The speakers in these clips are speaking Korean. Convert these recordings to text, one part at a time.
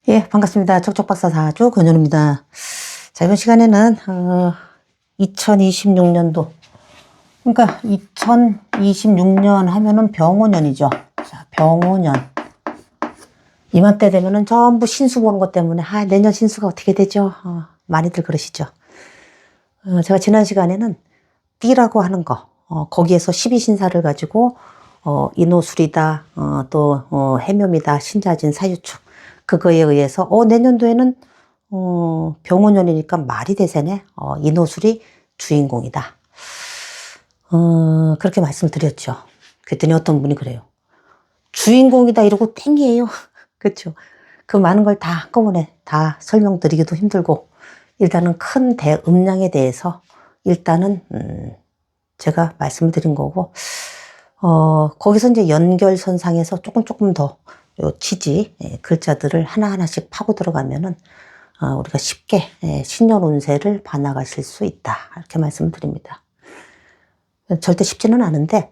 예, 반갑습니다. 척척박사 사주 권윤입니다. 자, 이번 시간에는 2026년도, 그러니까 2026년 하면은 병오년이죠. 자, 병오년. 이맘때 되면은 전부 신수 보는 것 때문에 내년 신수가 어떻게 되죠? 많이들 그러시죠. 제가 지난 시간에는 띠라고 하는 거, 거기에서 12신사를 가지고 인호술이다, 또 해묘이다, 신자진, 사유축, 그거에 의해서 내년도에는 병오년이니까 말이 대세네. 인호술이 주인공이다. 그렇게 말씀을 드렸죠. 그랬더니 어떤 분이 그래요. 주인공이다 이러고 땡이에요. 그렇죠. 그 많은 걸 다 한꺼번에 다 설명드리기도 힘들고, 일단은 큰 대음량에 대해서 일단은 제가 말씀을 드린 거고, 거기서 이제 연결선상에서 조금 더 요 지지 글자들을 하나하나씩 파고 들어가면은 우리가 쉽게 신년 운세를 봐나가실 수 있다, 이렇게 말씀을 드립니다. 절대 쉽지는 않은데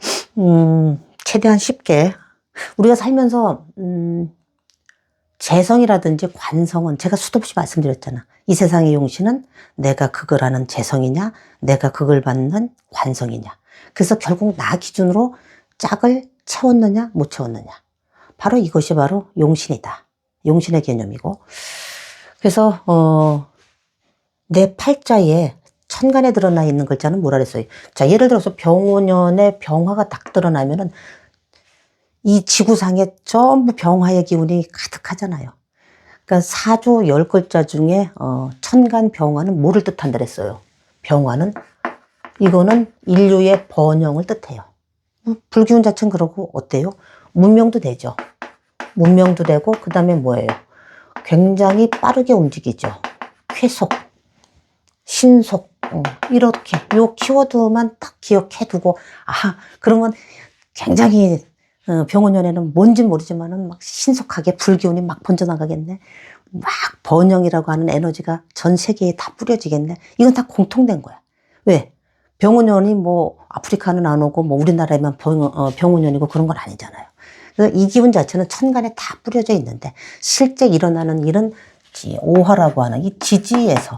최대한 쉽게 우리가 살면서 재성이라든지 관성은 제가 수도 없이 말씀드렸잖아. 이 세상의 용신은 내가 그걸 하는 재성이냐, 내가 그걸 받는 관성이냐. 그래서 결국 나 기준으로 짝을 채웠느냐 못 채웠느냐, 바로 이것이 바로 용신이다. 용신의 개념이고, 그래서 내 팔자에 천간에 드러나 있는 글자는 뭐라 그랬어요? 자, 예를 들어서 병오년에 병화가 딱 드러나면은 이 지구상에 전부 병화의 기운이 가득하잖아요. 그러니까 사주 10글자 중에 천간 병화는 뭐를 뜻한다 그랬어요? 병화는 이거는 인류의 번영을 뜻해요. 불기운 자체는 그러고 어때요? 문명도 되죠. 문명도 되고, 그 다음에 뭐예요? 굉장히 빠르게 움직이죠. 쾌속, 신속, 이렇게 요 키워드만 딱 기억해 두고, 그러면 굉장히 병오년에는 뭔지 모르지만은 막 신속하게 불기운이 막 번져나가겠네. 막 번영이라고 하는 에너지가 전 세계에 다 뿌려지겠네. 이건 다 공통된 거야. 왜? 병오년이 뭐 아프리카는 안 오고 뭐 우리나라에만 병오년이고 그런 건 아니잖아요. 그래서 이 기운 자체는 천간에 다 뿌려져 있는데, 실제 일어나는 일은 오화라고 하는 이 지지에서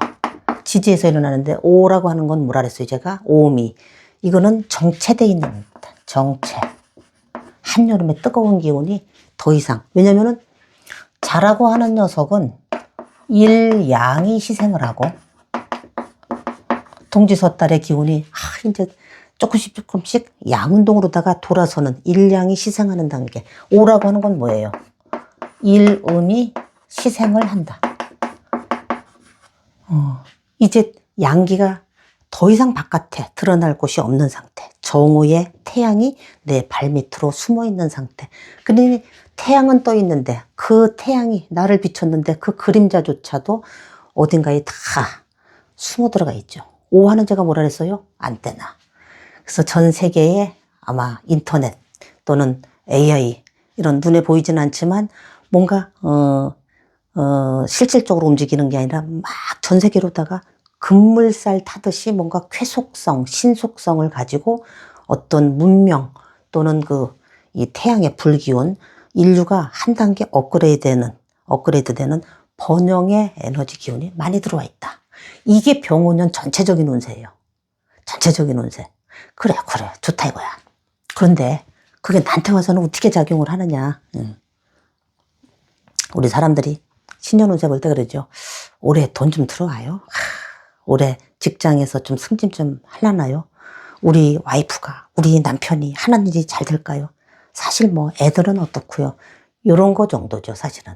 일어나는데, 오라고 하는 건 뭐라 그랬어요? 제가 오미. 이거는 정체되어 있는 겁니다. 정체. 한여름에 뜨거운 기운이 더 이상, 왜냐면은 자라고 하는 녀석은 일양이 희생을 하고, 동지섣달의 기운이 이제 조금씩 양운동으로다가 돌아서는 일양이 희생하는 단계. 오라고 하는 건 뭐예요? 일운이 희생을 한다. 이제 양기가 더 이상 바깥에 드러날 곳이 없는 상태. 정오의 태양이 내 발밑으로 숨어 있는 상태. 그러니 태양은 떠 있는데, 그 태양이 나를 비췄는데 그 그림자조차도 어딘가에 다 숨어 들어가 있죠. 오화는 제가 뭐라 그랬어요? 안테나. 그래서 전 세계에 아마 인터넷 또는 AI, 이런 눈에 보이지는 않지만 뭔가 실질적으로 움직이는 게 아니라 막 전 세계로다가 급물살 타듯이 뭔가 쾌속성, 신속성을 가지고 어떤 문명 또는 이 태양의 불기운, 인류가 한 단계 업그레이드되는 번영의 에너지 기운이 많이 들어와 있다. 이게 병오년 전체적인 운세예요. 전체적인 운세. 그래, 좋다 이거야. 그런데 그게 나한테 와서는 어떻게 작용을 하느냐. 우리 사람들이 신년 운세 볼 때 그러죠. 올해 돈 좀 들어와요? 올해 직장에서 좀 승진 좀 하려나요? 우리 와이프가, 우리 남편이 하는 일이 잘 될까요? 사실 뭐 애들은 어떻고요? 요런 거 정도죠, 사실은.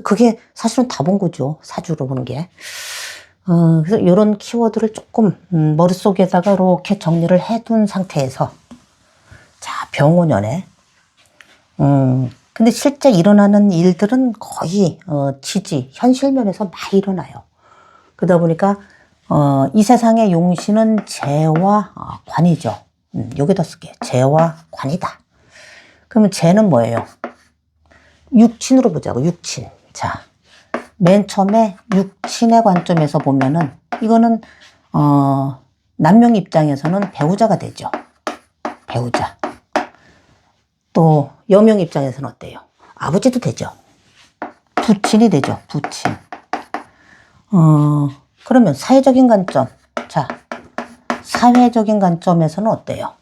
그게 사실은 다 본 거죠, 사주로 보는 게. 그래서 요런 키워드를 조금 머릿속에다가 이렇게 정리를 해둔 상태에서, 자, 병오년에 근데 실제 일어나는 일들은 거의 지지, 현실면에서 많이 일어나요. 그러다 보니까 이 세상의 용신은 재와 관이죠. 여기다 쓸게요. 재와 관이다. 그러면 재는 뭐예요? 육친으로 보자고, 육친. 자, 맨 처음에 육친의 관점에서 보면은 이거는 남명 입장에서는 배우자가 되죠. 배우자. 또 여명 입장에서는 어때요? 아버지도 되죠. 부친이 되죠. 부친. 그러면 사회적인 관점. 자, 사회적인 관점에서는 어때요?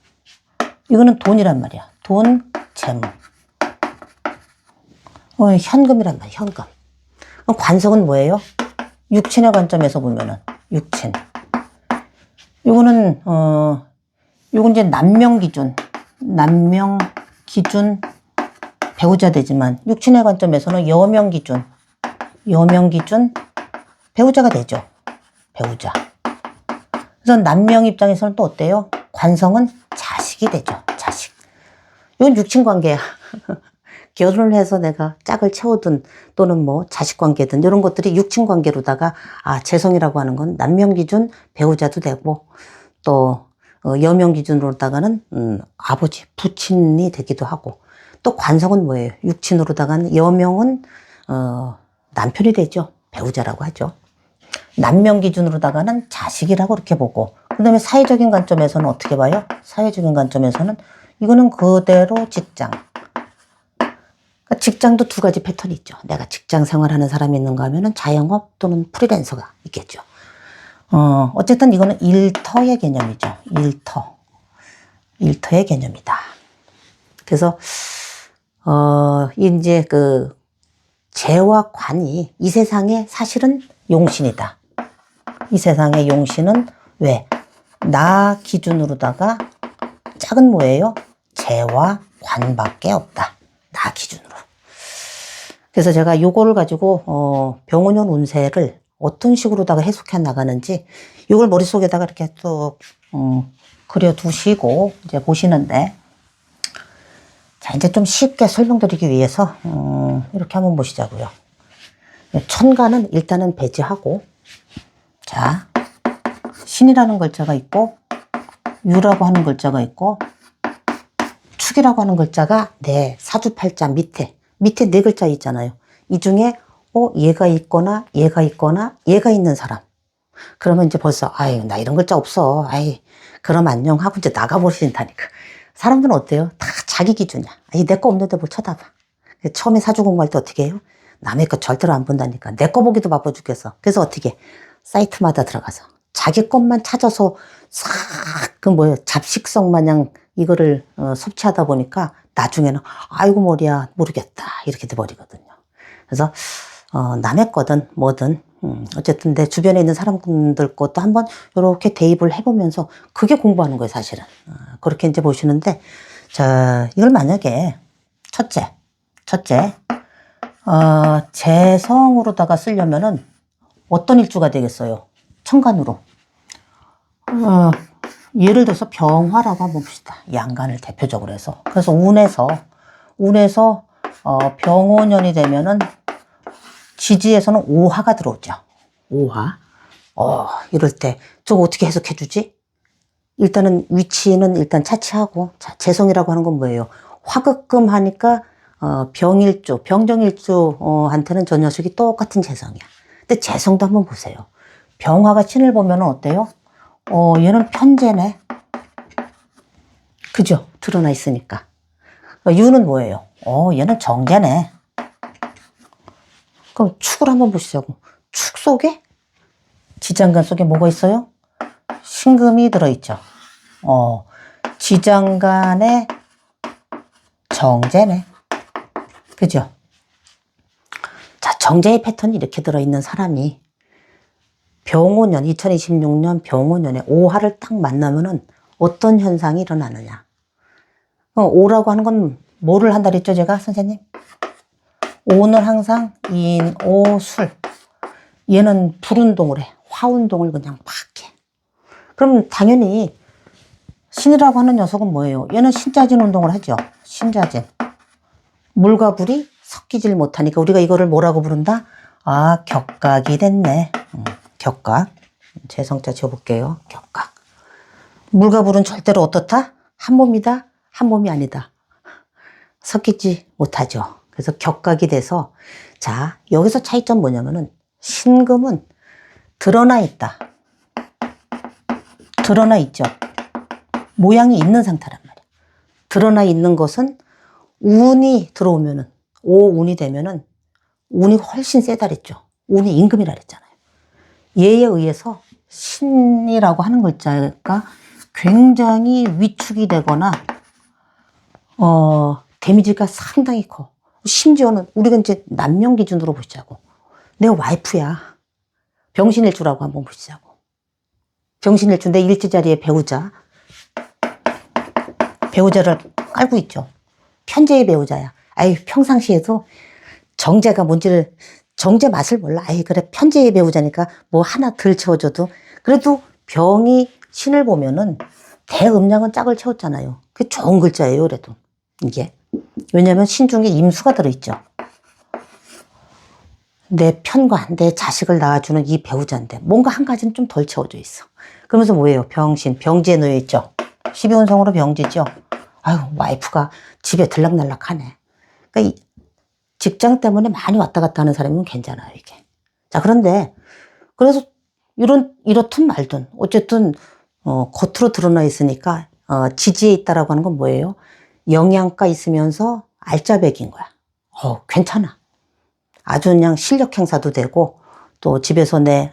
이거는 돈이란 말이야. 돈, 재물. 현금이란 말이야. 현금. 그럼 관성은 뭐예요? 육친의 관점에서 보면은 육친. 요거는 요건 이제 남명 기준 배우자 되지만 육친의 관점에서는 여명 기준 배우자가 되죠. 배우자. 그래서 남명 입장에서는 또 어때요? 관성은 자식이 되죠. 자식. 이건 육친 관계야. 결혼을 해서 내가 짝을 채우든 또는 뭐 자식 관계든 이런 것들이 육친 관계로다가 재성이라고 하는 건 남명 기준 배우자도 되고 또 여명 기준으로다가는 아버지, 부친이 되기도 하고 또 관성은 뭐예요? 육친으로다가는 여명은 남편이 되죠. 배우자라고 하죠. 남명 기준으로다가는 자식이라고 이렇게 보고 그 다음에 사회적인 관점에서는 어떻게 봐요? 사회적인 관점에서는 이거는 그대로 직장. 그러니까 직장도 두 가지 패턴이 있죠. 내가 직장 생활하는 사람이 있는가 하면은 자영업 또는 프리랜서가 있겠죠. 어쨌든 이거는 일터의 개념이죠. 일터의 개념이다. 그래서, 이제 재와 관이 이 세상에 사실은 용신이다. 이 세상의 용신은 왜? 나 기준으로다가 짝은 뭐예요? 재와 관밖에 없다. 나 기준으로. 그래서 제가 요거를 가지고 병원년 운세를 어떤 식으로다가 해석해 나가는지 이걸 머릿속에다가 이렇게 또 그려두시고 이제 보시는데 자 이제 좀 쉽게 설명드리기 위해서 이렇게 한번 보시자고요. 천간은 일단은 배제하고 자 신이라는 글자가 있고 유라고 하는 글자가 있고 축이라고 하는 글자가 내 사주팔자 밑에 네 글자 있잖아요. 이 중에 얘가 있거나 얘가 있는 사람. 그러면 이제 벌써 아유 나 이런 글자 없어. 아이 그럼 안녕 하고 이제 나가버리신다니까. 사람들은 어때요? 다 자기 기준이야. 내 거 없는데 뭘 쳐다봐. 처음에 사주 공부할 때 어떻게 해요? 남의 거 절대로 안 본다니까. 내 거 보기도 바빠 죽겠어. 그래서 어떻게 사이트마다 들어가서 자기 것만 찾아서 싹 잡식성 마냥 이거를 섭취하다 보니까 나중에는 아이고 머리야 모르겠다 이렇게 돼버리거든요. 그래서 남의 거든 뭐든 어쨌든 내 주변에 있는 사람들 것도 한번 이렇게 대입을 해보면서 그게 공부하는 거예요 사실은. 그렇게 이제 보시는데 자 이걸 만약에 첫째 재성으로다가 쓰려면은 어떤 일주가 되겠어요? 천간으로. 예를 들어서 병화라고 한번 봅시다. 양간을 대표적으로 해서. 그래서 운에서 병오년이 되면은 지지에서는 오화가 들어오죠. 오화. 이럴 때 저거 어떻게 해석해 주지? 일단은 위치는 일단 차치하고 자, 재성이라고 하는 건 뭐예요? 화급금 하니까 병정일주한테는 저 녀석이 똑같은 재성이야. 근데 재성도 한번 보세요. 병화가 신을 보면 어때요? 얘는 편재네. 그죠? 드러나 있으니까. 유는 뭐예요? 얘는 정제네. 그럼 축을 한번 보시자고. 축 속에? 지장간 속에 뭐가 있어요? 신금이 들어있죠. 지장간에 정제네. 그죠? 자, 정제의 패턴이 이렇게 들어있는 사람이 병오년, 2026년 병오년에 오화를 딱 만나면은 어떤 현상이 일어나느냐. 오라고 하는 건 뭐를 한다 그랬죠, 제가, 선생님? 오는 항상 인, 오, 술. 얘는 불운동을 해. 화운동을 그냥 막 해. 그럼 당연히 신이라고 하는 녀석은 뭐예요? 얘는 신자진 운동을 하죠. 신자진. 물과 불이 섞이질 못하니까 우리가 이거를 뭐라고 부른다? 격각이 됐네. 격각. 제 성자 지어볼게요. 격각. 물과 불은 절대로 어떻다? 한 몸이다? 한 몸이 아니다. 섞이지 못하죠. 그래서 격각이 돼서 자 여기서 차이점 뭐냐면은 신금은 드러나 있다. 드러나 있죠. 모양이 있는 상태란 말이야. 드러나 있는 것은 운이 들어오면은, 오운이 되면은 운이 훨씬 세다 그랬죠. 운이 임금이라 그랬잖아요. 얘에 의해서 신이라고 하는 글자가 굉장히 위축이 되거나 데미지가 상당히 커. 심지어는 우리가 이제 남녀 기준으로 보시자고. 내 와이프야. 병신일주라고 한번 보시자고. 병신일주 내 일지자리에 배우자를 깔고 있죠. 편재의 배우자야. 아이 평상시에도 정제가 뭔지를 정제 맛을 몰라. 아이 그래 편재의 배우자니까 뭐 하나 덜 채워줘도 그래도 병이 신을 보면은 대음양은 짝을 채웠잖아요. 그게 좋은 글자예요. 그래도 이게 왜냐면 신 중에 임수가 들어있죠. 내 편과 내 자식을 낳아주는 이 배우자인데 뭔가 한 가지는 좀 덜 채워져 있어. 그러면서 뭐예요? 병신, 병지에 놓여 있죠. 12운성으로 병지죠. 아유 와이프가 집에 들락날락하네. 그러니까 직장 때문에 많이 왔다 갔다 하는 사람이면 괜찮아요 이게. 자 그런데 그래서 이렇든 말든 어쨌든 겉으로 드러나 있으니까 지지에 있다라고 하는 건 뭐예요? 영양가 있으면서 알짜배기인 거야. 괜찮아. 아주 그냥 실력 행사도 되고 또 집에서 내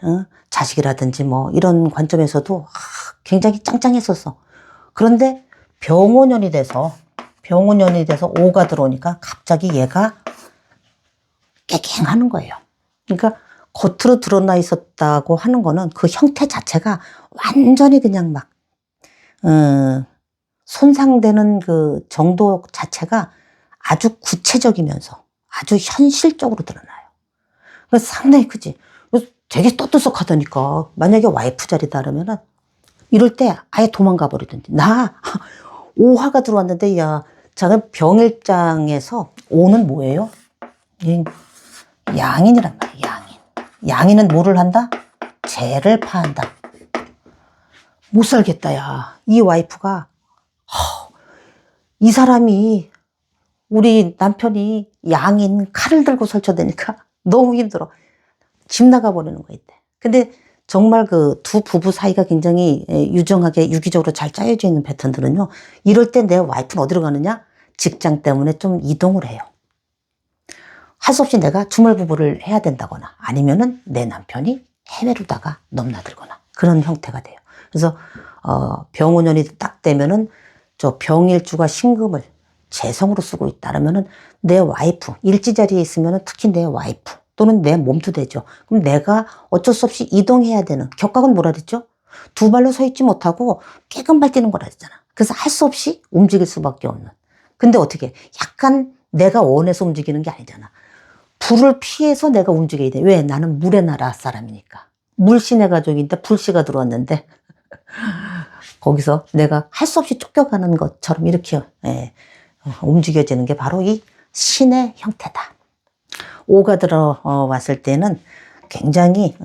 자식이라든지 뭐 이런 관점에서도 굉장히 짱짱했었어. 그런데 병오년이 돼서 오가 들어오니까 갑자기 얘가 깨갱하는 거예요. 그러니까 겉으로 드러나 있었다고 하는 거는 그 형태 자체가 완전히 그냥 막 손상되는 그 정도 자체가 아주 구체적이면서 아주 현실적으로 드러나요. 그래서 상당히 크지. 그래서 되게 떠들썩하다니까. 만약에 와이프 자리다 그러면은 이럴 때 아예 도망가 버리든지. 나 오화가 들어왔는데 야 작은 병일장에서 오는 뭐예요? 양인이란 말이야. 양인. 양인은 뭐를 한다? 죄를 파한다. 못 살겠다 야. 이 와이프가 이 사람이 우리 남편이 양인 칼을 들고 설쳐대니까 너무 힘들어. 집 나가버리는 거 있대. 근데 정말 그 두 부부 사이가 굉장히 유정하게 유기적으로 잘 짜여져 있는 패턴들은요. 이럴 때 내 와이프는 어디로 가느냐? 직장 때문에 좀 이동을 해요. 할 수 없이 내가 주말부부를 해야 된다거나 아니면은 내 남편이 해외로다가 넘나들거나 그런 형태가 돼요. 그래서 병오년이 딱 되면은 저 병일주가 신금을 재성으로 쓰고 있다라면은 내 와이프 일지자리에 있으면은 특히 내 와이프 또는 내 몸도 되죠. 그럼 내가 어쩔 수 없이 이동해야 되는 격각은 뭐라 그랬죠? 두 발로 서 있지 못하고 깨금발 뛰는 거라 그랬잖아. 그래서 할 수 없이 움직일 수밖에 없는. 근데 어떻게 약간 내가 원해서 움직이는 게 아니잖아. 불을 피해서 내가 움직여야 돼. 왜? 나는 물의 나라 사람이니까. 물신의 가족인데 불씨가 들어왔는데 거기서 내가 할 수 없이 쫓겨가는 것처럼 이렇게 움직여지는 게 바로 이 신의 형태다. 오가 들어왔을 때는 굉장히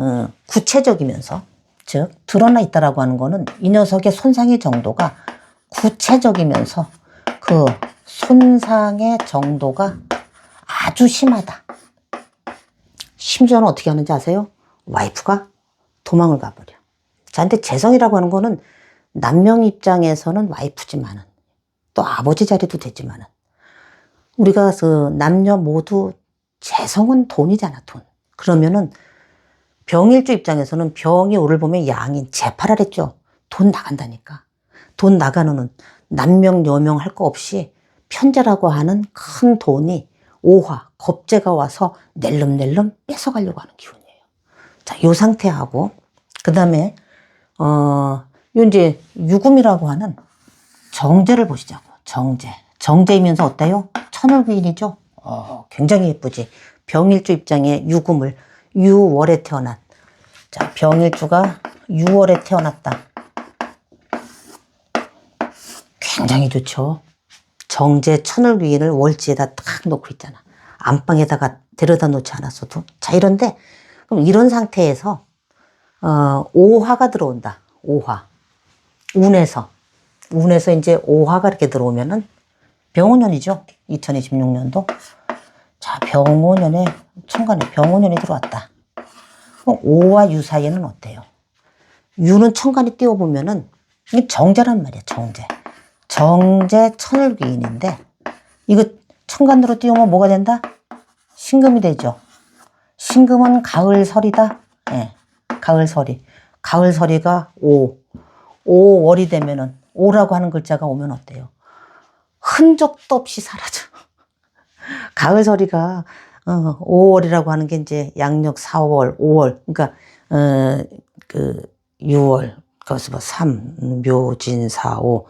구체적이면서 즉 드러나 있다라고 하는 거는 이 녀석의 손상의 정도가 구체적이면서 그 손상의 정도가 아주 심하다. 심지어는 어떻게 하는지 아세요? 와이프가 도망을 가버려. 자, 근데 재성이라고 하는 거는 남명 입장에서는 와이프지만은 또 아버지 자리도 되지만은 우리가 그 남녀 모두 재성은 돈이잖아, 돈. 그러면은 병일주 입장에서는 병이 오를 보면 양인, 재파라 그랬죠. 돈 나간다니까. 돈 나가는 남명, 여명 할 거 없이 편재라고 하는 큰 돈이 오화, 겁재가 와서 낼름낼름 뺏어가려고 하는 기운이에요. 자, 요 상태하고, 그 다음에, 요 이제 유금이라고 하는 정제를 보시자고. 정제. 정제이면서 어때요? 천을귀인이죠? 굉장히 예쁘지. 병일주 입장에 유금을 6월에 태어난. 자, 병일주가 6월에 태어났다. 굉장히 좋죠. 정제 천을귀인을 월지에다 딱 놓고 있잖아. 안방에다가 데려다 놓지 않았어도. 자, 이런데, 그럼 이런 상태에서, 오화가 들어온다. 오화. 운에서 이제 오화가 이렇게 들어오면은 병오년이죠. 2026년도. 자, 병오년에, 천간에 병오년이 들어왔다. 그럼 오와 유 사이에는 어때요? 유는 천간에 띄워보면은 이게 정제란 말이야, 정제. 정제 천을귀인인데, 이거 천간으로 띄우면 뭐가 된다? 신금이 되죠. 신금은 가을설이다. 예, 가을설이. 가을설이가 5월이 되면은, 5라고 하는 글자가 오면 어때요? 흔적도 없이 사라져. 가을설이가 5월이라고 하는 게 이제 양력 4월, 5월, 그러니까 6월, 거기서 뭐 3, 묘진 4, 5,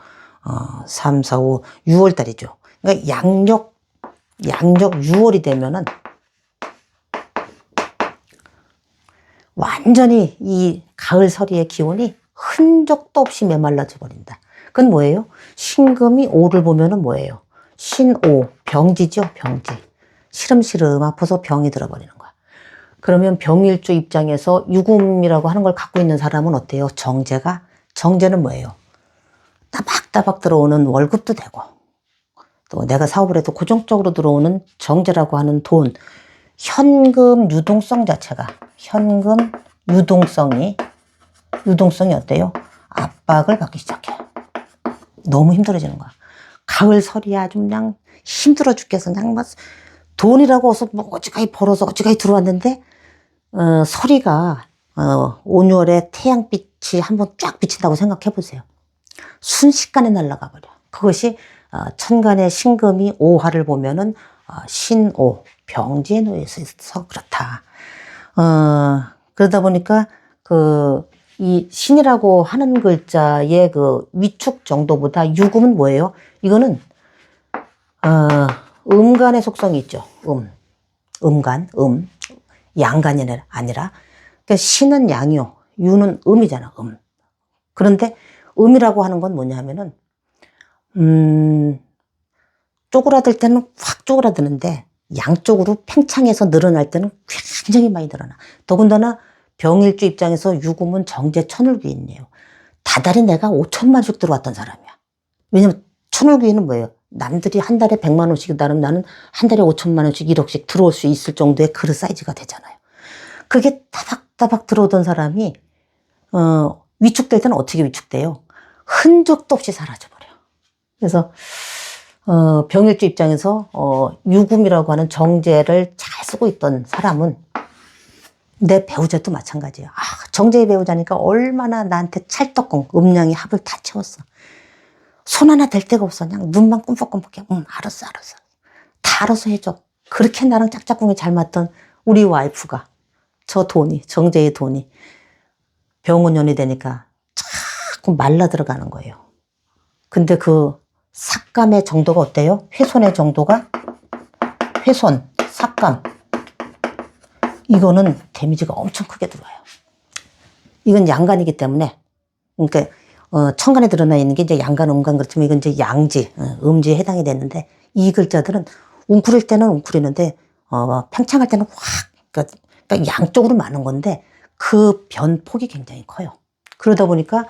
3, 4, 5, 6월 달이죠. 그러니까 양력 6월이 되면은 완전히 이 가을서리의 기온이 흔적도 없이 메말라져 버린다. 그건 뭐예요? 신금이 5를 보면은 뭐예요? 신오, 병지죠, 병지. 시름시름 아파서 병이 들어버리는 거야. 그러면 병일주 입장에서 유금이라고 하는 걸 갖고 있는 사람은 어때요? 정제는 뭐예요? 따박따박 들어오는 월급도 되고, 또 내가 사업을 해도 고정적으로 들어오는 정제라고 하는 돈, 현금 유동성 자체가, 현금 유동성이 어때요? 압박을 받기 시작해요. 너무 힘들어지는 거야. 가을설이 아주 그냥 힘들어 죽겠어. 그냥 막 돈이라고 해서 뭐 어지간히 벌어서 어지간히 들어왔는데, 서리가, 5, 6월에 태양빛이 한번 쫙 비친다고 생각해 보세요. 순식간에 날아가 버려. 그것이, 천간의 신금이 5화를 보면은, 신오, 병지에 놓여 있어서 그렇다. 그러다 보니까, 이 신이라고 하는 글자의 그 위축 정도보다 유금은 뭐예요? 이거는, 음간의 속성이 있죠. 음간, 양간이 아니라. 그러니까 신은 양이요. 유는 음이잖아, 그런데 음이라고 하는 건 뭐냐면은, 쪼그라들 때는 확 쪼그라드는데, 양쪽으로 팽창해서 늘어날 때는 굉장히 많이 늘어나. 더군다나 병일주 입장에서 유금은 정제 천을귀인이에요. 다달이 내가 5천만씩 들어왔던 사람이야. 왜냐면 천을귀인은 뭐예요? 남들이 한 달에 100만 원씩, 나는 한 달에 5천만 원씩 1억씩 들어올 수 있을 정도의 그릇 사이즈가 되잖아요. 그게 따박따박 들어오던 사람이, 위축될 때는 어떻게 위축돼요? 흔적도 없이 사라져버려요. 그래서, 병일주 입장에서, 유금이라고 하는 정제를 잘 쓰고 있던 사람은 내 배우자도 마찬가지예요. 정제의 배우자니까 얼마나 나한테 찰떡궁, 음양이 합을 다 채웠어. 손 하나 댈 데가 없어. 그냥 눈만 꿈뻑꿈뻑해. 알았어. 다 알아서 해줘. 그렇게 나랑 짝짝꿍이 잘 맞던 우리 와이프가, 정제의 돈이 병원년이 되니까 자꾸 말라 들어가는 거예요. 근데 그 삭감의 정도가 어때요? 훼손의 정도가, 삭감. 이거는 데미지가 엄청 크게 들어와요. 이건 양간이기 때문에, 그러니까 천간에 드러나 있는 게 이제 양간, 음간, 그렇지만 이건 이제 양지, 음지에 해당이 되는데, 이 글자들은 웅크릴 때는 웅크리는데, 팽창할 때는 확, 그러니까 양쪽으로 많은 건데, 그 변폭이 굉장히 커요. 그러다 보니까,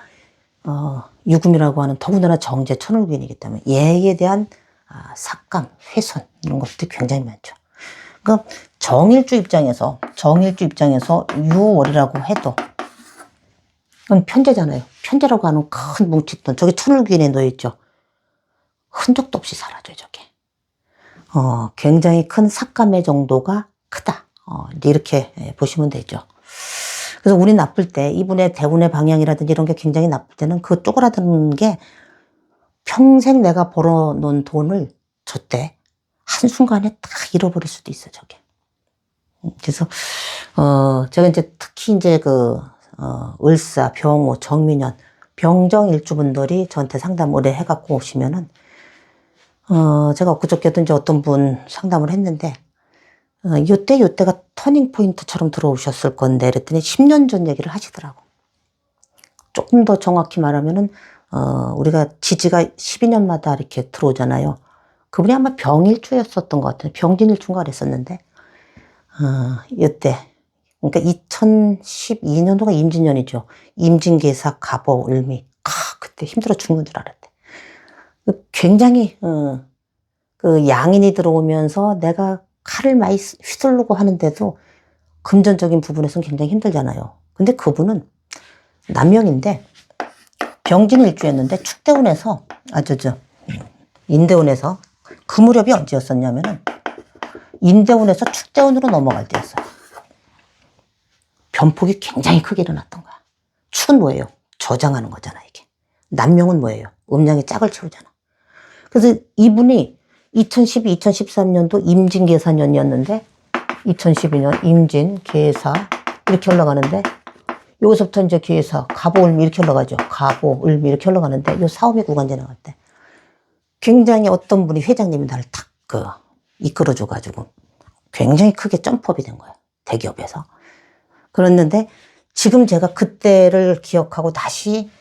유금이라고 하는 더군다나 정제 천을귀인이기 때문에 얘에 대한 삭감, 훼손, 이런 것들이 굉장히 많죠. 그러니까 정일주 입장에서 6월이라고 해도, 그건 편제잖아요. 편제라고 하는 큰 뭉칫돈, 저게 천을귀인에 놓여있죠. 흔적도 없이 사라져요, 저게. 굉장히 큰 삭감의 정도가 크다. 이렇게 보시면 되죠. 그래서 운이 나쁠 때, 이분의 대운의 방향이라든지 이런 게 굉장히 나쁠 때는 그 쪼그라드는 게 평생 내가 벌어놓은 돈을 저때 한순간에 딱 잃어버릴 수도 있어, 저게. 그래서, 제가 이제 특히 이제 을사, 병호, 정민년, 병정일주분들이 저한테 상담 오래 해갖고 오시면은, 제가 엊그저께도 이제 어떤 분 상담을 했는데, 요때가 터닝포인트처럼 들어오셨을 건데, 그랬더니 10년 전 얘기를 하시더라고. 조금 더 정확히 말하면은, 우리가 지지가 12년마다 이렇게 들어오잖아요. 그분이 아마 병일주였었던 것 같아요. 병진일주인가 그랬었는데, 요때, 그러니까 2012년도가 임진년이죠. 임진계사, 갑오, 을미. 그때 힘들어 죽는 줄 알았대. 굉장히, 양인이 들어오면서 내가 칼을 많이 휘두르고 하는데도 금전적인 부분에서는 굉장히 힘들잖아요. 근데 그분은 남명인데 병진일주였는데 축대운에서 인대운에서 그 무렵이 언제였었냐면은 인대운에서 축대운으로 넘어갈 때였어요. 변폭이 굉장히 크게 일어났던 거야. 축은 뭐예요? 저장하는 거잖아, 이게. 남명은 뭐예요? 음양의 짝을 채우잖아. 그래서 이분이 2012, 2013년도 임진계사년이었는데 2012년 임진, 계사 이렇게 올라가는데 여기서부터 이제 계사, 갑오, 을미 이렇게 올라가죠. 갑오, 을미 이렇게 올라가는데 요 사오미 구간제 나갈 때 굉장히 어떤 분이 회장님이 나를 탁 이끌어줘가지고 굉장히 크게 점프업이 된 거예요. 대기업에서. 그랬는데 지금 제가 그때를 기억하고 다시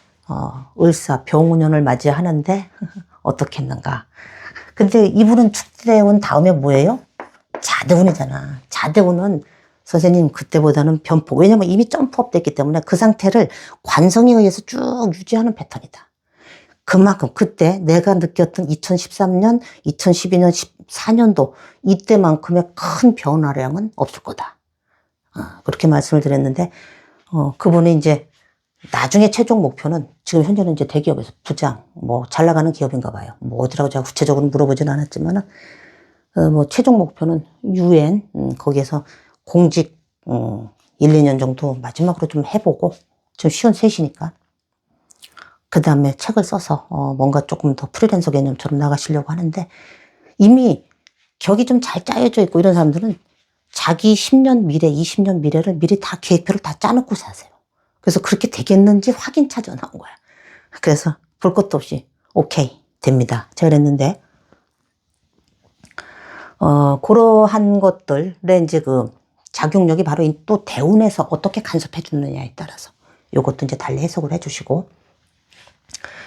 을사 병운년을 맞이하는데 어떻게 했는가. 근데 이분은 축대운 다음에 뭐예요? 자대운이잖아. 자대운은 선생님 그때보다는 변폭. 왜냐면 이미 점프업 됐기 때문에 그 상태를 관성에 의해서 쭉 유지하는 패턴이다. 그만큼 그때 내가 느꼈던 2013년, 2012년, 14년도 이때만큼의 큰 변화량은 없을 거다. 그렇게 말씀을 드렸는데 그분이 이제 나중에 최종 목표는 지금 현재는 이제 대기업에서 부장, 뭐 잘 나가는 기업인가 봐요. 뭐 어디라고 제가 구체적으로 물어보지는 않았지만은 뭐 최종 목표는 UN 거기에서 공직 1, 2년 정도 마지막으로 좀 해보고 좀 쉬운 셋이니까 그 다음에 책을 써서 뭔가 조금 더 프리랜서 개념처럼 나가시려고 하는데 이미 격이 좀 잘 짜여져 있고 이런 사람들은 자기 10년 미래, 20년 미래를 미리 다 계획표를 다 짜놓고 사세요. 그래서 그렇게 되겠는지 확인차 전화 온 거야. 그래서 볼 것도 없이 오케이 됩니다. 제가 그랬는데 그러한 것들에 이제 그 작용력이 바로 또 대운에서 어떻게 간섭해 주느냐에 따라서 요것도 이제 달리 해석을 해 주시고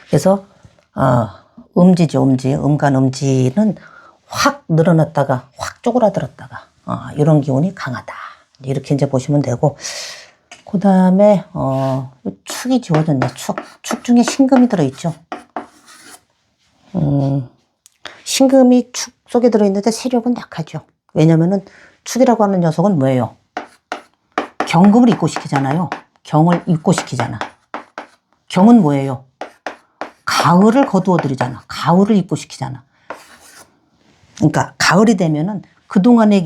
그래서 음지죠. 음간 음지는 확 늘어났다가 확 쪼그라들었다가 이런 기운이 강하다. 이렇게 이제 보시면 되고 그 다음에 축이 지워졌네. 축 중에 신금이 들어있죠. 신금이 축 속에 들어있는데 세력은 약하죠. 왜냐면은 축이라고 하는 녀석은 뭐예요? 경금을 입고시키잖아요. 경을 입고시키잖아. 경은 뭐예요? 가을을 거두어들이잖아. 가을을 입고시키잖아. 그러니까 가을이 되면은 그동안의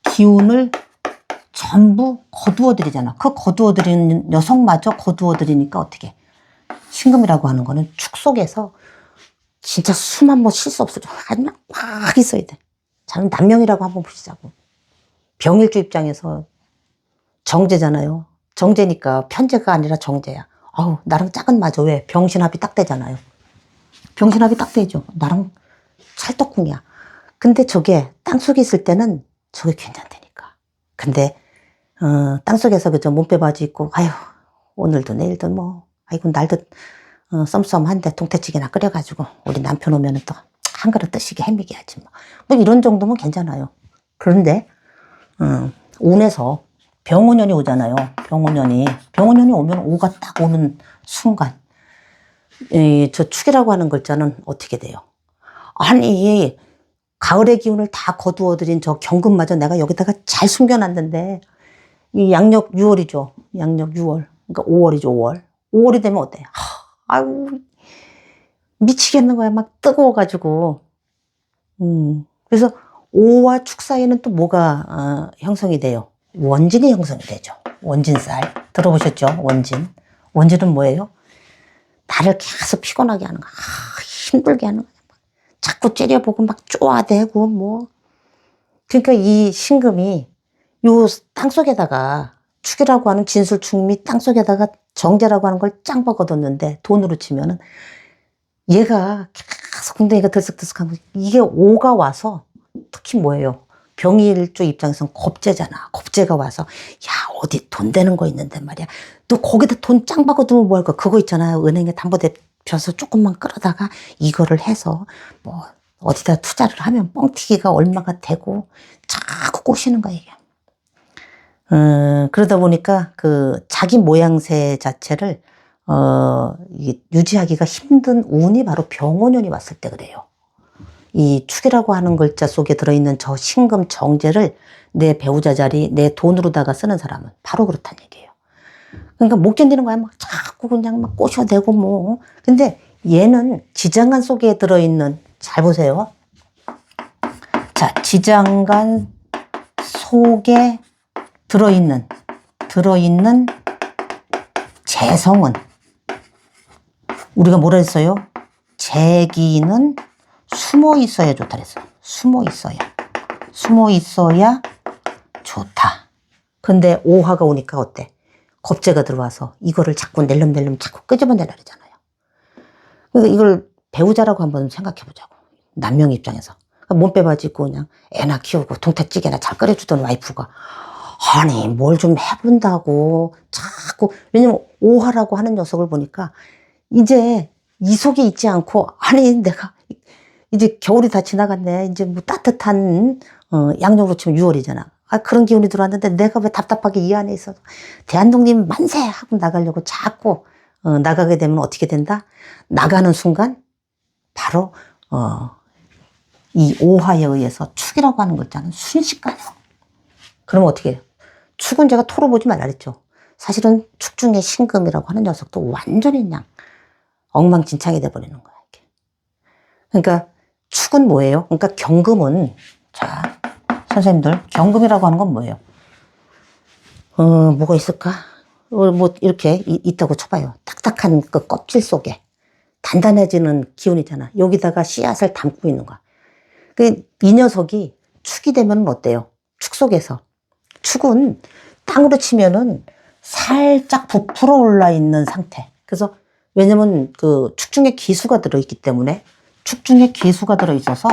기운을 전부 거두어들이잖아. 그 거두어들이는 녀석마저 거두어들이니까 어떻게? 신금이라고 하는 거는 축 속에서 진짜 숨 한 번 쉴 수 없을 정도로 그냥 막 있어야 돼. 저는 남명이라고 한번 보시자고. 병일주 입장에서 정제잖아요. 정제니까 편제가 아니라 정제야. 나랑 짝은 맞아. 왜? 병신합이 딱 되잖아요. 병신합이 딱 되죠. 나랑 찰떡궁이야. 근데 저게 땅속에 있을 때는 저게 괜찮다니까. 근데 땅속에서 그저 몸빼바지 입고 아유 오늘도 내일도 뭐 아이고 날도 썸썸한데 동태찌개나 끓여가지고 우리 남편 오면은 또 한 그릇 뜨시게 해미게 하지 뭐 이런 정도면 괜찮아요. 그런데 운에서 병운년이 오잖아요. 병운년이 오면 오가 딱 오는 순간 저 축이라고 하는 글자는 어떻게 돼요? 아니 가을의 기운을 다 거두어들인 저 경금마저 내가 여기다가 잘 숨겨놨는데 이 양력 6월이죠. 양력 6월. 그러니까 5월이죠. 5월. 5월이 되면 어때? 아유 미치겠는 거야. 막 뜨거워가지고. 그래서 오와 축 사이에는 또 뭐가 형성이 돼요? 원진이 형성이 되죠. 원진살. 들어보셨죠? 원진은 뭐예요? 나를 계속 피곤하게 하는 거야. 힘들게 하는 거야. 자꾸 째려보고 막 쪼아대고 뭐. 그러니까 이 신금이 요 땅속에다가 축이라고 하는 진술축미 땅속에다가 정제라고 하는 걸 짱 박아뒀는데 돈으로 치면은 얘가 계속 궁뎅이가 들썩들썩한 거. 이게 오가 와서 특히 뭐예요? 병일주 입장에서는 겁재잖아. 겁재가 와서 야 어디 돈 되는 거 있는데 말이야. 너 거기다 돈 짱 박아두면 뭐 할까? 그거 있잖아요. 은행에 담보대표서 조금만 끌어다가 이거를 해서 뭐 어디다 투자를 하면 뻥튀기가 얼마가 되고 자꾸 꼬시는 거야 이게. 그러다 보니까 그 자기 모양새 자체를 이게 유지하기가 힘든 운이 바로 병원년이 왔을 때 그래요. 이 축이라고 하는 글자 속에 들어있는 저 신금 정제를 내 배우자 자리, 내 돈으로다가 쓰는 사람은 바로 그렇다는 얘기예요. 그러니까 못 견디는 거야. 막 자꾸 그냥 막 꼬셔대고 뭐. 근데 얘는 지장간 속에 들어있는, 잘 보세요. 자, 지장간 속에 들어있는 재성은 우리가 뭐라 했어요? 재기는 숨어 있어야 좋다 그랬어요. 숨어 있어야 좋다. 근데 오화가 오니까 어때? 겁재가 들어와서 이거를 자꾸 낼름낼름 자꾸 끄집어내려 그러잖아요. 그러니까 이걸 배우자라고 한번 생각해 보자고. 남명 입장에서. 몸빼 바지고 그냥 애나 키우고 동태찌개나 잘 끓여주던 와이프가 아니 뭘 좀 해본다고 자꾸. 왜냐면 오화라고 하는 녀석을 보니까 이제 이 속에 있지 않고 아니 내가 이제 겨울이 다 지나갔네. 이제 뭐 따뜻한 양력으로 치면 6월이잖아. 아, 그런 기운이 들어왔는데 내가 왜 답답하게 이 안에 있어서 대한독립 만세 하고 나가려고 자꾸 나가게 되면 어떻게 된다? 나가는 순간 바로 이 오화에 의해서 축이라고 하는 거 있잖아요. 순식간에. 그러면 어떻게 해요? 축은 제가 토로 보지 말라 그랬죠. 사실은 축 중에 신금이라고 하는 녀석도 완전히 그냥 엉망진창이 돼버리는 거야. 이렇게. 그러니까 축은 뭐예요? 그러니까 경금은, 자, 선생님들, 경금이라고 하는 건 뭐예요? 뭐가 있을까? 뭐 이렇게 있다고 쳐봐요. 딱딱한 그 껍질 속에 단단해지는 기운이잖아. 여기다가 씨앗을 담고 있는 거야. 이 녀석이 축이 되면 어때요? 축 속에서. 축은 땅으로 치면은 살짝 부풀어 올라 있는 상태. 그래서 왜냐면 그 축 중에 기수가 들어있기 때문에, 축 중에 기수가 들어있어서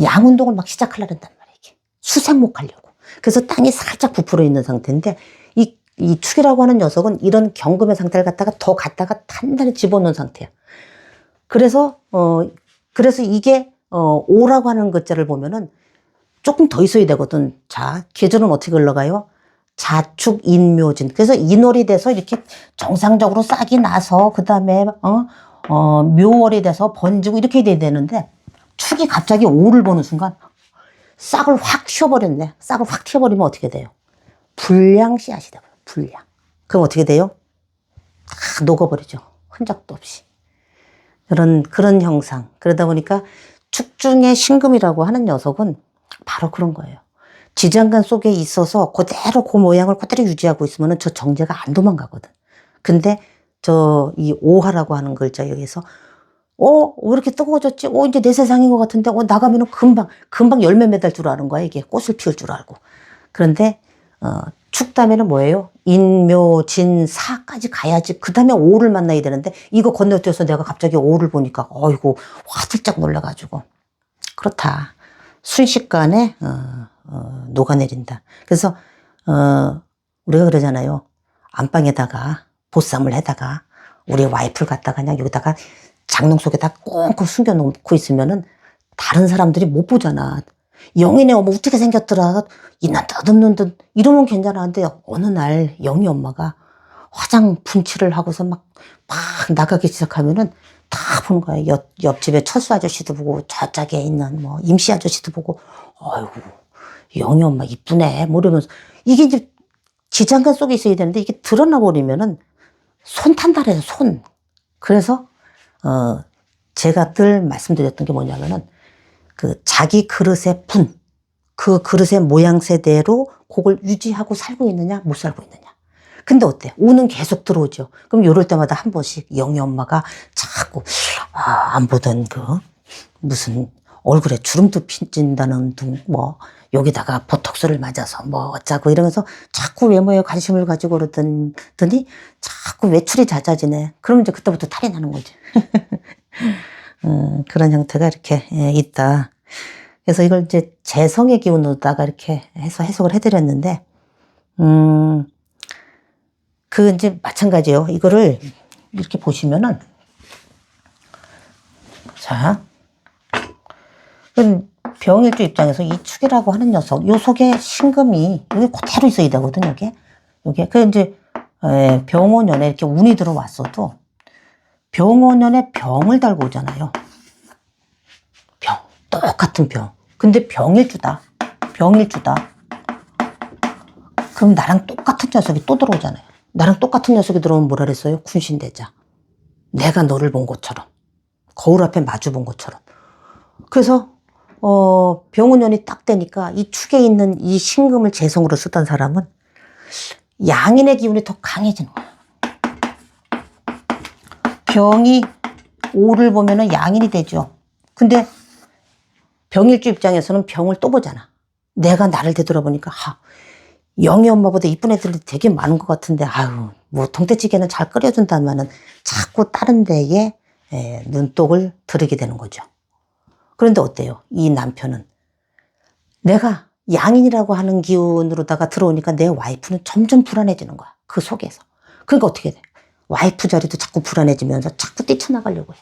양운동을 막 시작하려고 한단 말이야. 이게. 수생목하려고. 그래서 땅이 살짝 부풀어 있는 상태인데 이 축이라고 하는 녀석은 이런 경금의 상태를 갖다가 더 갖다가 단단히 집어넣은 상태야. 그래서 이게 오라고 하는 글자를 보면은 조금 더 있어야 되거든. 자, 계절은 어떻게 흘러가요? 자축 인묘진. 그래서 인월이 돼서 이렇게 정상적으로 싹이 나서 그 다음에 묘월이 돼서 번지고 이렇게 돼야 되는데 축이 갑자기 오를 보는 순간 싹을 확 튀어버렸네. 싹을 확 튀어버리면 어떻게 돼요? 불량 씨앗이 돼요. 불량. 그럼 어떻게 돼요? 다 녹아버리죠. 흔적도 없이. 그런 형상. 그러다 보니까 축 중에 신금이라고 하는 녀석은 바로 그런 거예요. 지장간 속에 있어서 그대로 그 모양을 그대로 유지하고 있으면 저 정제가 안 도망가거든. 근데 이 오화라고 하는 글자에 의해서 왜 이렇게 뜨거워졌지? 이제 내 세상인 것 같은데 나가면은 금방 열매 맺을 줄 아는 거야. 이게 꽃을 피울 줄 알고. 그런데 축다면은 뭐예요? 인묘 진사까지 가야지. 그 다음에 오를 만나야 되는데 이거 건너뛰어서 내가 갑자기 오를 보니까 어이구 화들짝 놀라가지고 그렇다. 순식간에 녹아내린다. 그래서 우리가 그러잖아요. 안방에다가 보쌈을 해다가 우리 와이프를 갖다가 그냥 여기다가 장롱 속에다 꽁꽁 숨겨놓고 있으면은 다른 사람들이 못 보잖아. 영인의 어머 어떻게 생겼더라. 있는 듯 없는 듯 이러면 괜찮았는데 어느 날 영희 엄마가 화장 분칠을 하고서 막 나가기 시작하면은 다 보는 거야. 옆집에 철수 아저씨도 보고 저짝에 있는 뭐 임씨 아저씨도 보고 아이고 영희 엄마 이쁘네 뭐 이러면서 이게 이제 지장간 속에 있어야 되는데 이게 드러나 버리면은 손 탄다 그래서 손. 그래서 제가 늘 말씀드렸던 게 뭐냐면은 그 자기 그릇의 분, 그 그릇의 모양새대로 그걸 유지하고 살고 있느냐 못 살고 있느냐. 근데 어때? 오는 계속 들어오죠. 그럼 요럴 때마다 한 번씩 영희 엄마가 자꾸 안 보던 그 무슨 얼굴에 주름도 핀진다는 둥 뭐 여기다가 보톡스를 맞아서 뭐 어쩌고 이러면서 자꾸 외모에 관심을 가지고 그러더니 자꾸 외출이 잦아지네. 그러면 이제 그때부터 탈이 나는 거지. 그런 형태가 이렇게 있다. 그래서 이걸 이제 재성의 기운으로다가 이렇게 해서 해석을 해드렸는데, 그 이제 마찬가지예요. 이거를 이렇게 보시면은, 자, 병일주 입장에서 이 축이라고 하는 녀석, 요 속에 신금이 여기 그대로 있어야 되거든요. 요게. 그 이제 병오년에 이렇게 운이 들어왔어도 병오년에 병을 달고 오잖아요. 똑같은 병. 근데 병일주다. 그럼 나랑 똑같은 녀석이 또 들어오잖아요. 나랑 똑같은 녀석이 들어오면 뭐라 그랬어요? 군신대자. 내가 너를 본 것처럼. 거울 앞에 마주 본 것처럼. 그래서 병운년이 딱 되니까 이 축에 있는 이 신금을 재성으로 쓰던 사람은 양인의 기운이 더 강해지는 거야. 병이 오를 보면은 양인이 되죠. 근데 병일주 입장에서는 병을 또 보잖아. 내가 나를 되돌아보니까 영희 엄마보다 이쁜 애들이 되게 많은 것 같은데 아유 뭐 동태찌개는 잘 끓여준다면은 자꾸 다른 데에 눈독을 들이게 되는 거죠. 그런데 어때요? 이 남편은 내가 양인이라고 하는 기운으로다가 들어오니까 내 와이프는 점점 불안해지는 거야. 그 속에서. 그러니까 어떻게 돼? 와이프 자리도 자꾸 불안해지면서 자꾸 뛰쳐나가려고 해.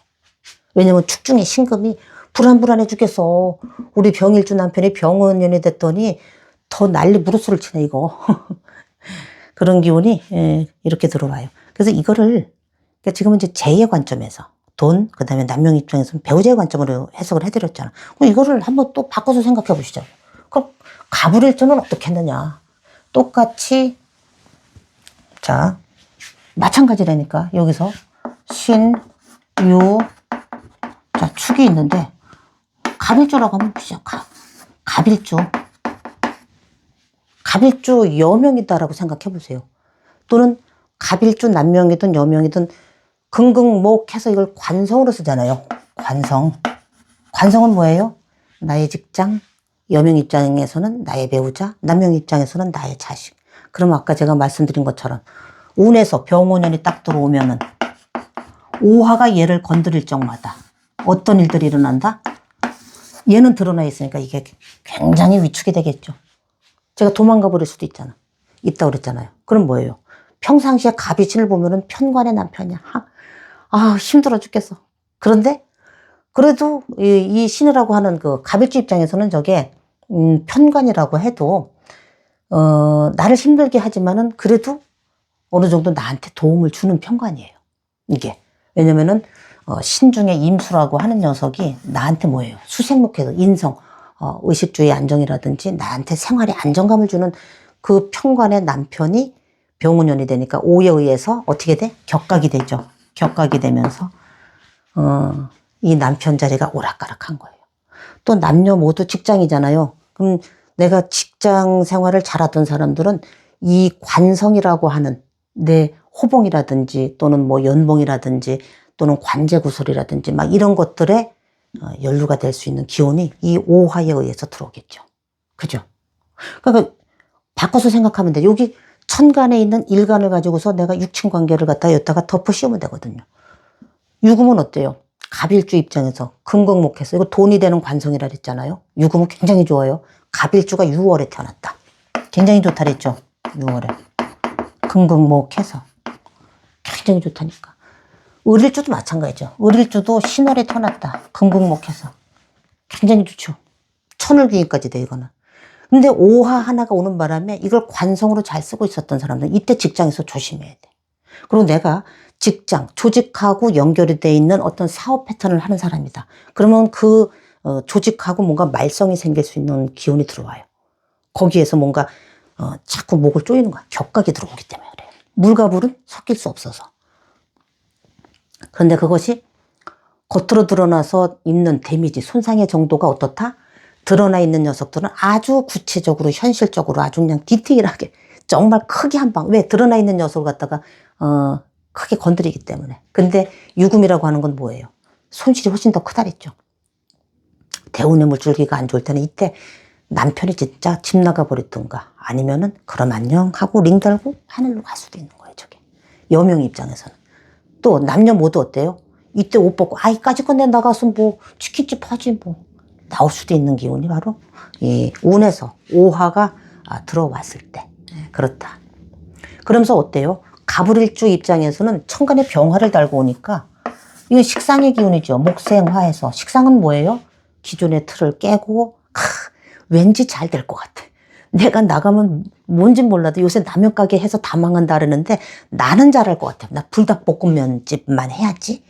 왜냐면 축중에 신금이 불안해 죽겠어. 우리 병일주 남편이 병원년이 됐더니 더 난리 무르수를 치네 이거. 그런 기운이 이렇게 들어와요. 그래서 이거를 그러니까 지금은 이제 재의 관점에서 돈, 그 다음에 남녀 입장에서는 배우자의 관점으로 해석을 해드렸잖아. 그럼 이거를 한번 또 바꿔서 생각해 보시죠. 그럼 가불일주는 어떻게 했느냐. 똑같이 자 마찬가지라니까. 여기서 신, 유, 자 축이 있는데 갑일주라고 하면 그죠. 갑일주. 갑일주 여명이다라고 생각해 보세요. 또는 갑일주 남명이든 여명이든 긍긍목해서 이걸 관성으로 쓰잖아요. 관성. 관성은 뭐예요? 나의 직장, 여명 입장에서는 나의 배우자, 남명 입장에서는 나의 자식. 그럼 아까 제가 말씀드린 것처럼 운에서 병오년이 딱 들어오면은 오화가 얘를 건드릴 적마다 어떤 일들이 일어난다? 얘는 드러나 있으니까 이게 굉장히 위축이 되겠죠. 제가 도망가 버릴 수도 있다고 그랬잖아요. 그럼 뭐예요? 평상시에 갑이 신을 보면은 편관의 남편이야. 힘들어 죽겠어. 그런데 그래도 이 신이라고 하는 그 갑일주 입장에서는 저게 편관이라고 해도 나를 힘들게 하지만은 그래도 어느 정도 나한테 도움을 주는 편관이에요. 이게 왜냐면은 신중에 임수라고 하는 녀석이 나한테 뭐예요? 수생목해서 인성, 의식주의 안정이라든지 나한테 생활에 안정감을 주는 그 편관의 남편이 병운년이 되니까 오에 의해서 어떻게 돼? 격각이 되죠. 격각이 되면서 이 남편 자리가 오락가락한 거예요. 또 남녀 모두 직장이잖아요. 그럼 내가 직장 생활을 잘하던 사람들은 이 관성이라고 하는 내 호봉이라든지 또는 뭐 연봉이라든지 또는 관제구설이라든지 막 이런 것들에 연루가 될 수 있는 기운이 이 오화에 의해서 들어오겠죠. 그죠? 그러니까 바꿔서 생각하면 돼. 여기 천간에 있는 일간을 가지고서 내가 육친 관계를 갖다 여기다가 덮어 씌우면 되거든요. 유금은 어때요? 갑일주 입장에서 긍긍목해서 이거 돈이 되는 관성이라 그랬잖아요. 유금은 굉장히 좋아요. 갑일주가 6월에 태어났다. 굉장히 좋다 그랬죠. 6월에. 긍긍목해서 굉장히 좋다니까. 을일주도 마찬가지죠. 을일주도 신월에 태어났다. 긍긍목해서 굉장히 좋죠. 천을귀인까지 돼 이거는. 근데 오화 하나가 오는 바람에 이걸 관성으로 잘 쓰고 있었던 사람들 이때 직장에서 조심해야 돼. 그리고 내가 직장, 조직하고 연결이 돼 있는 어떤 사업 패턴을 하는 사람이다. 그러면 그 조직하고 뭔가 말썽이 생길 수 있는 기운이 들어와요. 거기에서 뭔가 자꾸 목을 조이는 거야. 격각이 들어오기 때문에 그래요. 물과 불은 섞일 수 없어서. 그런데 그것이 겉으로 드러나서 입는 데미지, 손상의 정도가 어떻다? 드러나 있는 녀석들은 아주 구체적으로 현실적으로 아주 그냥 디테일하게 정말 크게 한 방. 왜? 드러나 있는 녀석을 갖다가 크게 건드리기 때문에. 근데 유금이라고 하는 건 뭐예요? 손실이 훨씬 더 크다 그랬죠. 대운의 물줄기가 안 좋을 때는 이때 남편이 진짜 집 나가버렸던가 아니면은 그럼 안녕 하고 링 달고 하늘로 갈 수도 있는 거예요. 저게 여명 입장에서는. 또 남녀 모두 어때요? 이때 옷 벗고 까짓 건 내 나가서 뭐 치킨집 하지 뭐 나올 수도 있는 기운이 바로 이 운에서 오화가 들어왔을 때 그렇다. 그러면서 어때요? 갑을일주 입장에서는 천간에 병화를 달고 오니까 이건 식상의 기운이죠. 목생화해서 식상은 뭐예요? 기존의 틀을 깨고 왠지 잘 될 것 같아. 내가 나가면 뭔지 몰라도 요새 라면 가게 해서 다 망한다 그러는데 나는 잘할 것 같아. 나 불닭볶음면집만 해야지.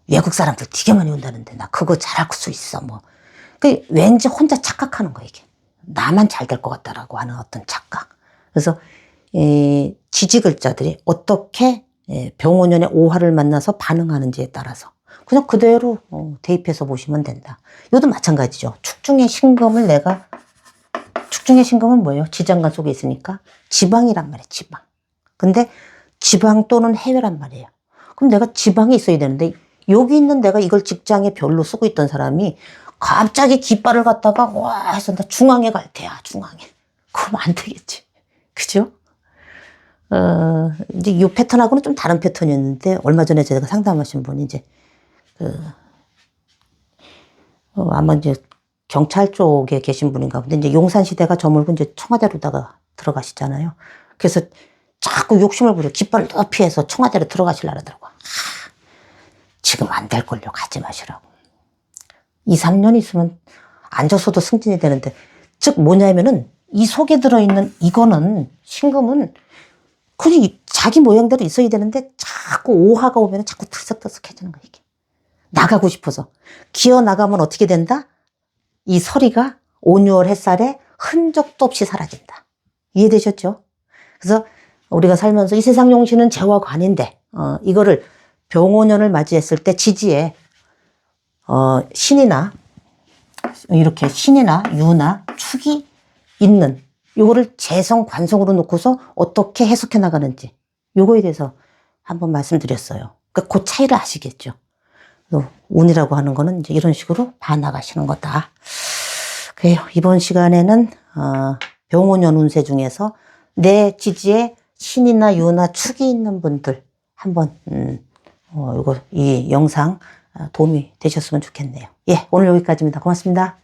외국 사람들 되게 많이 온다는데 나 그거 잘할 수 있어. 뭐 그 왠지 혼자 착각하는 거야 이게. 나만 잘 될 것 같다라고 하는 어떤 착각. 그래서 지지글자들이 어떻게 병원연의 오화를 만나서 반응하는지에 따라서 그냥 그대로 대입해서 보시면 된다. 이것도 마찬가지죠. 축중의 신금을 축중의 신금은 뭐예요? 지장간 속에 있으니까 지방이란 말이에요. 지방. 근데 지방 또는 해외란 말이에요. 그럼 내가 지방에 있어야 되는데 여기 있는 내가 이걸 직장에 별로 쓰고 있던 사람이 갑자기 깃발을 갖다가 와 해서 나 중앙에 갈 테야. 중앙에. 그럼 안 되겠지. 그죠? 이제 이 패턴하고는 좀 다른 패턴이었는데 얼마 전에 제가 상담하신 분이 이제 아마 이제 경찰 쪽에 계신 분인가 본데 이제 용산시대가 저물고 이제 청와대로다가 들어가시잖아요. 그래서 자꾸 욕심을 부려 깃발을 높이 해서 청와대로 들어가시려 하더라고요. 지금 안 될걸요. 가지 마시라고. 2, 3년 있으면 앉아서도 승진이 되는데 즉 뭐냐면은 이 속에 들어있는 이거는 신금은 그냥 자기 모양대로 있어야 되는데 자꾸 오화가 오면 자꾸 들썩들썩해지는 거야 이게. 나가고 싶어서. 기어 나가면 어떻게 된다? 이 서리가 5, 6월 햇살에 흔적도 없이 사라진다. 이해되셨죠? 그래서 우리가 살면서 이 세상 용신은 재와 관인데 이거를 병오년을 맞이했을 때 지지에 신이나 이렇게 신이나 유나 축이 있는 요거를 재성 관성으로 놓고서 어떻게 해석해 나가는지 요거에 대해서 한번 말씀드렸어요. 그러니까 그 차이를 아시겠죠. 운이라고 하는 거는 이제 이런 식으로 봐나가시는 거다. 그래요. 이번 시간에는 병오년 운세 중에서 내 지지에 신이나 유나 축이 있는 분들 한번 이 영상 도움이 되셨으면 좋겠네요. 예, 오늘 여기까지입니다. 고맙습니다.